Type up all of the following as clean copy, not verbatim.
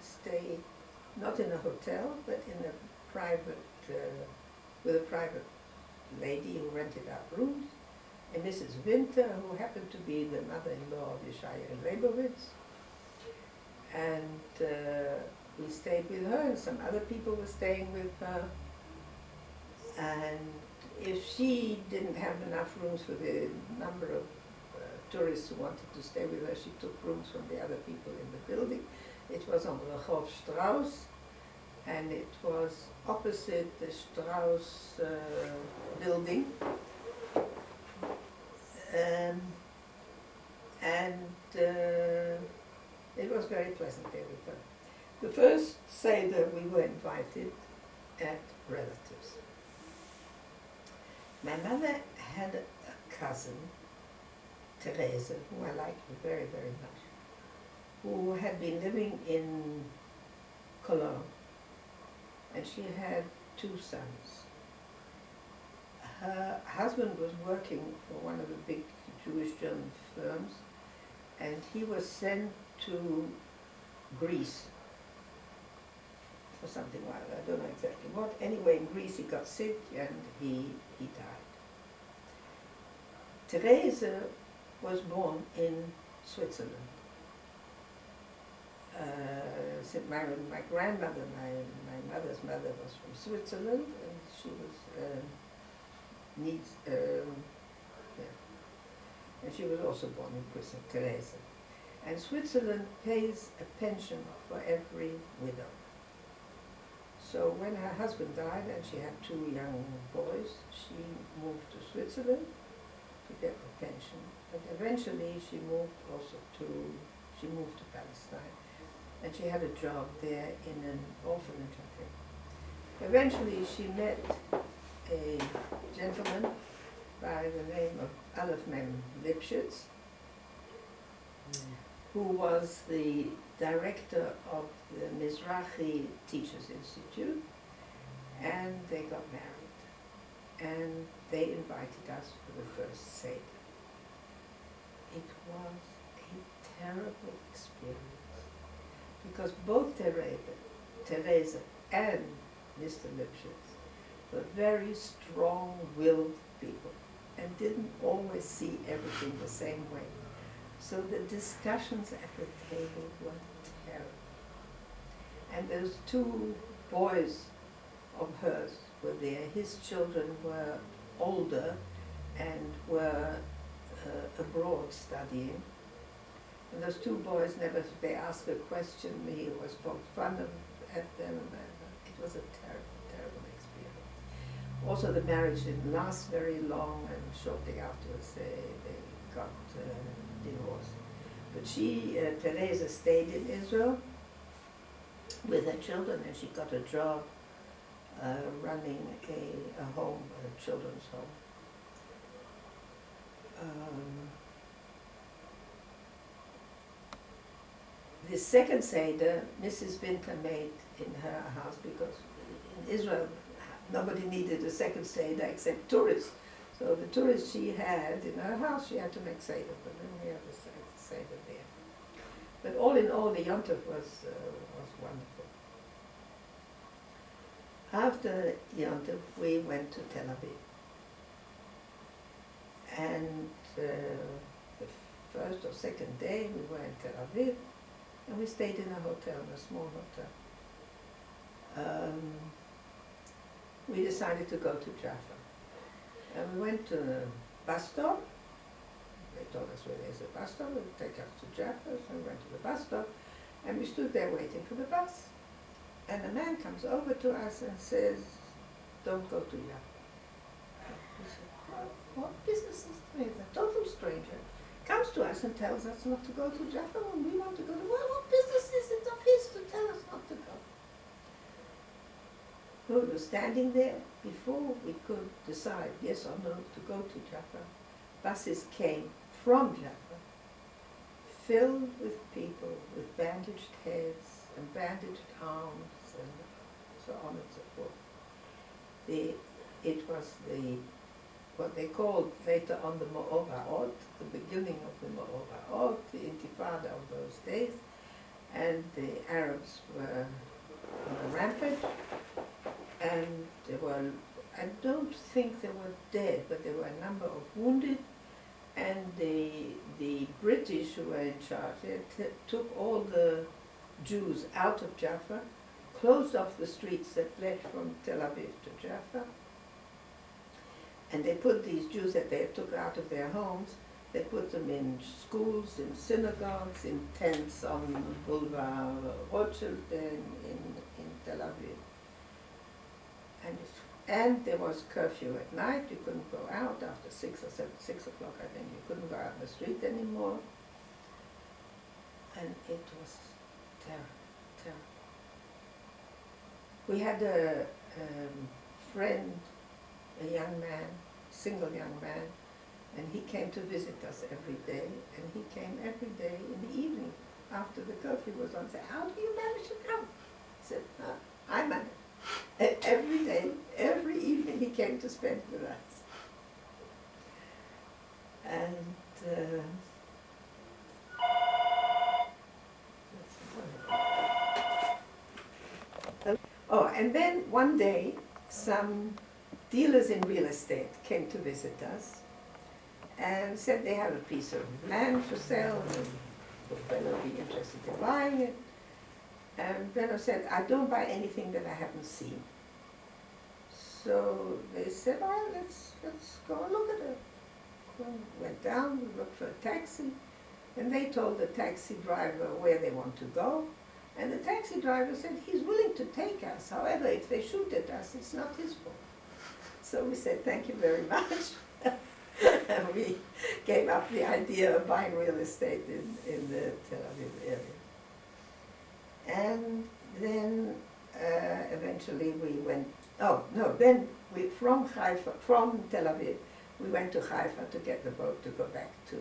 stay not in a hotel, but in a private, with a private lady who rented out rooms, and Mrs. Winter, who happened to be the mother-in-law of Yeshaya Leibowitz. And we stayed with her, and some other people were staying with her. And if she didn't have enough rooms for the number of tourists who wanted to stay with her, she took rooms from the other people in the building. It was on the Rehov Strauss, and it was opposite the Strauss building. It was very pleasant there with her. The first Seder we were invited at relatives. My mother had a cousin, Therese, who I liked very, very much, who had been living in Cologne, and she had 2 sons. Her husband was working for one of the big Jewish German firms, and he was sent to Greece for something like that. I don't know exactly what. Anyway, in Greece he got sick and he died. Therese was born in Switzerland. My grandmother, my mother's mother, was from Switzerland, and she was and she was also born in prison, Therese. And Switzerland pays a pension for every widow. So when her husband died and she had 2 young boys, she moved to Switzerland to get the pension. But eventually she moved to Palestine. And she had a job there in an orphanage, I think. Eventually she met a gentleman by the name of Aleph Mem Lipschitz, who was the director of the Mizrahi Teachers Institute, and they got married. And they invited us for the first Seder. It was a terrible experience, because both Therese and Mr. Lipschitz were very strong-willed people and didn't always see everything the same way. So the discussions at the table were terrible. And those 2 boys of hers were there. His children were older and were abroad studying. And those 2 boys never, they asked a question, he was poked fun at them, and it was a terrible, terrible experience. Also, the marriage didn't last very long, and shortly afterwards they got divorced. But she, Teresa, stayed in Israel with her children, and she got a job running a home, a children's home. The second Seder, Mrs. Winter made in her house, because in Israel nobody needed a second Seder except tourists. So the tourists she had in her house, she had to make Seder, but then we had a Seder there. But all in all, the Yom Tov was wonderful. After Yom Tov, we went to Tel Aviv. And the first or second day, we were in Tel Aviv, and we stayed in a hotel, a small hotel. We decided to go to Jaffa. And we went to the bus stop. They told us where there's a bus stop, they would take us to Jaffa, so we went to the bus stop, and we stood there waiting for the bus. And a man comes over to us and says, "Don't go to Jaffa." We said, "What business is this? A total stranger comes to us and tells us not to go to Jaffa when we want to go to, well, what business is it of his to tell us not to go?" We were standing there. Before we could decide yes or no to go to Jaffa, buses came from Jaffa, filled with people with bandaged heads and bandaged arms and so on and so forth. It was what they called later on the Mo'ora'ot, the beginning of the Mo'ora'ot, the Intifada of those days, and the Arabs were on a rampage, and there were, I don't think they were dead, but there were a number of wounded, and the British who were in charge, they took all the Jews out of Jaffa, closed off the streets that led from Tel Aviv to Jaffa, and they put these Jews that they took out of their homes, they put them in schools, in synagogues, in tents on Boulevard Rothschild in Tel Aviv. And there was curfew at night. You couldn't go out after 6 o'clock, I think. You couldn't go out in the street anymore. And it was terrible. We had a friend, a young man, single young man, and he came to visit us every day, and he came every day in the evening after the curfew was on, said, "How do you manage to come?" I said, "I manage." And every day, every evening he came to spend with us. And oh, and then one day some dealers in real estate came to visit us and said they have a piece of land for sale, and would Benno be interested in buying it? And Benno said, "I don't buy anything that I haven't seen." So they said, "Oh, let's go and look at it." Went down, we looked for a taxi, and they told the taxi driver where they want to go. And the taxi driver said he's willing to take us. However, if they shoot at us, it's not his fault. So we said, "Thank you very much." And we gave up the idea of buying real estate in the Tel Aviv area. And then eventually we went, then we, from Tel Aviv, we went to Haifa to get the boat to go back to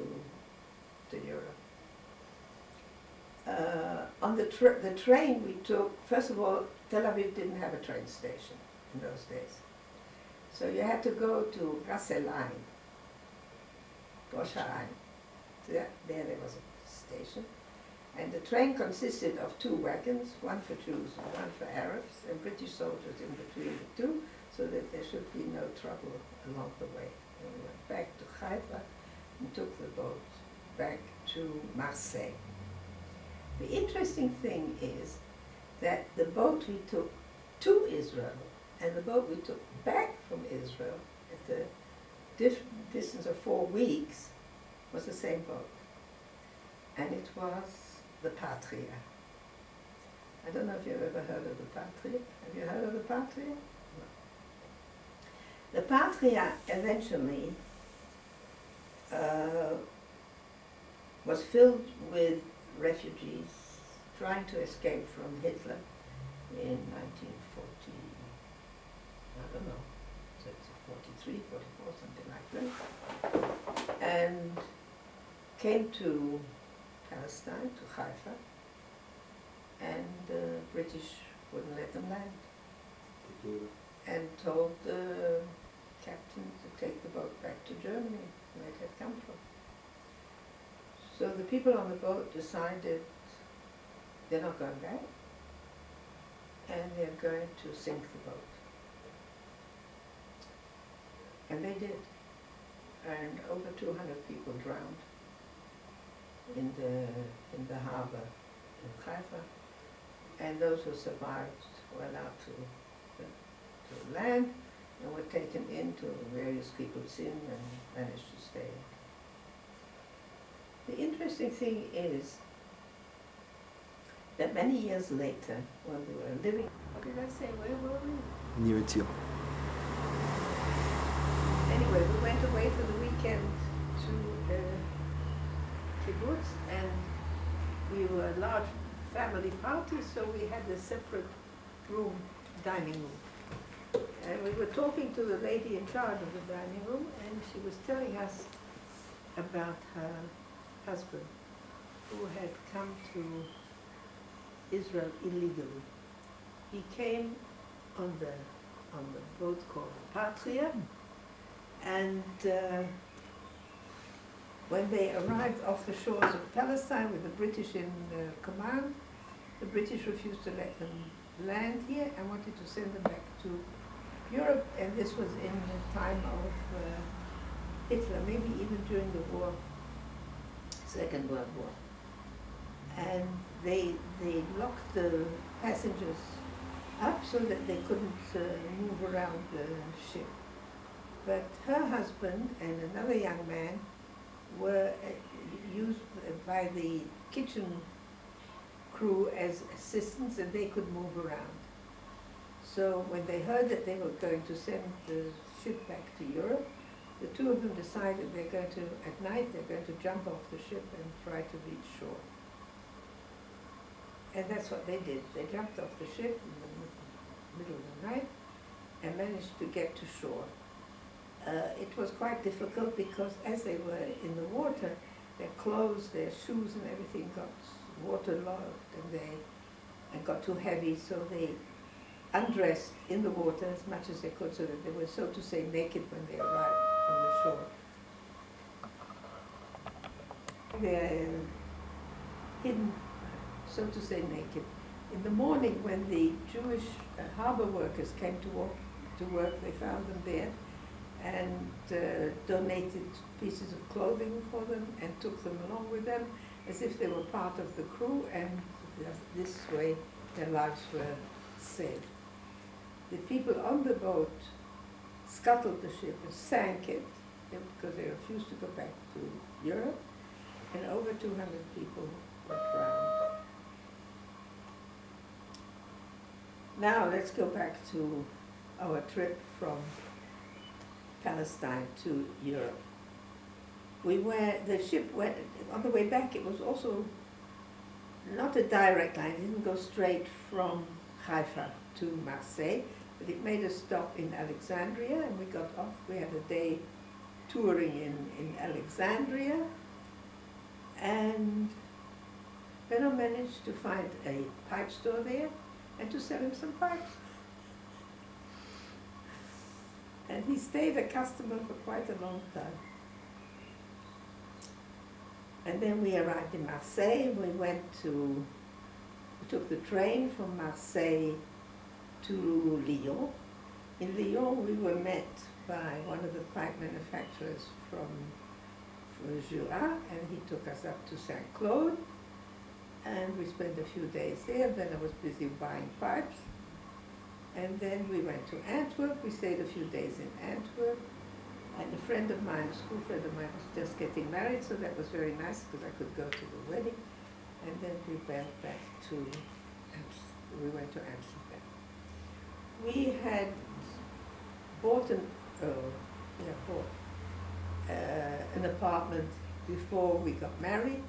Europe. On the train we took, first of all, Tel Aviv didn't have a train station in those days. So you had to go to Ras El Ain, Rosh Ha'ain. There was a station. And the train consisted of 2 wagons, one for Jews and one for Arabs, and British soldiers in between the two, so that there should be no trouble along the way. And we went back to Haifa and took the boat back to Marseille. The interesting thing is that the boat we took to Israel and the boat we took back from Israel at the distance of 4 weeks was the same boat. And it was the Patria. I don't know if you've ever heard of the Patria. Have you heard of the Patria? No. The Patria eventually was filled with refugees trying to escape from Hitler in 1940, I don't know, so it's 43, 44, something like that, and came to Palestine, to Haifa, and the British wouldn't let them land, and told the captain to take the boat back to Germany, where it had come from. So the people on the boat decided they're not going back, and they're going to sink the boat. And they did. And over 200 people drowned in the harbor in Haifa, and those who survived were allowed to land and were taken into various kibbutzim and managed to stay. The interesting thing is that many years later, when we were living, what did I say, where were we? Near Etzion. Anyway, we went away for the weekend to kibbutz, and we were a large family party, so we had a separate room, dining room. And we were talking to the lady in charge of the dining room, and she was telling us about her husband, who had come to Israel illegally. He came on the boat called Patria, and when they arrived off the shores of Palestine with the British in command, the British refused to let them land here and wanted to send them back to Europe, and this was in the time of Hitler, maybe even during the war, Second World War. And they locked the passengers up so that they couldn't move around the ship. But her husband and another young man were used by the kitchen crew as assistants, and they could move around. So when they heard that they were going to send the ship back to Europe, the two of them decided they're going to, at night, they're going to jump off the ship and try to reach shore. And that's what they did. They jumped off the ship in the middle of the night and managed to get to shore. It was quite difficult because as they were in the water, their clothes, their shoes and everything got waterlogged, and got too heavy, so they undressed in the water as much as they could, so that they were, so to say, naked when they arrived on the shore. They're hidden, so to say, naked. In the morning, when the Jewish harbor workers came to work, they found them there and donated pieces of clothing for them and took them along with them as if they were part of the crew, and this way their lives were saved. The people on the boat scuttled the ship and sank it because they refused to go back to Europe, and over 200 people were drowned. Now let's go back to our trip from Palestine to Europe. The ship went, on the way back it was also not a direct line, it didn't go straight from Haifa to Marseille, but it made a stop in Alexandria, and we got off. We had a day touring in Alexandria, and then I managed to find a pipe store there and to sell him some pipes. And he stayed a customer for quite a long time. And then we arrived in Marseille. We took the train from Marseille to Lyon. In Lyon, we were met by one of the pipe manufacturers from Jura, and he took us up to Saint Claude, and we spent a few days there. Then I was busy buying pipes. And then we went to Antwerp. We stayed a few days in Antwerp. And a friend of mine, a school friend of mine, was just getting married, so that was very nice because I could go to the wedding. And then we went back to, we went to Amsterdam. We had bought an apartment before we got married,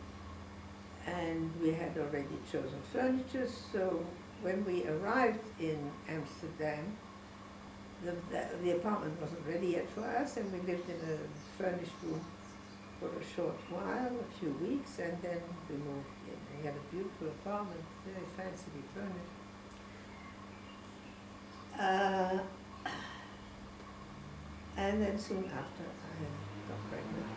and we had already chosen furniture, so when we arrived in Amsterdam, the apartment wasn't ready yet for us, and we lived in a furnished room for a short while, a few weeks, and then we moved in. We had a beautiful apartment, very fancily furnished. And then soon after I got pregnant,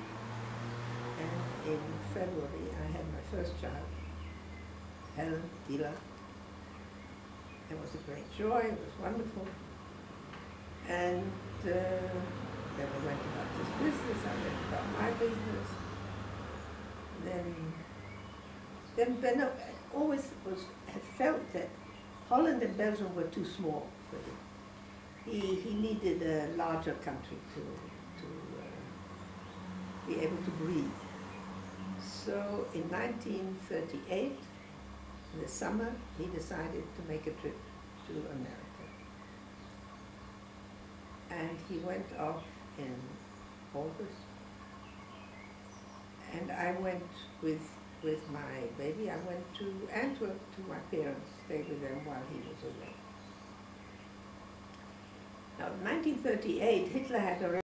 and in February I had my first child, Helen, Dila. It was a great joy, it was wonderful. And then I went about this business, I went about my business. Then Benno always had felt that Holland and Belgium were too small for him. He needed a larger country to be able to breathe. So in 1938, in the summer, he decided to make a trip to America. And he went off in August. And I went with my baby, I went to Antwerp to my parents, stayed with them while he was away. Now, in 1938, Hitler had already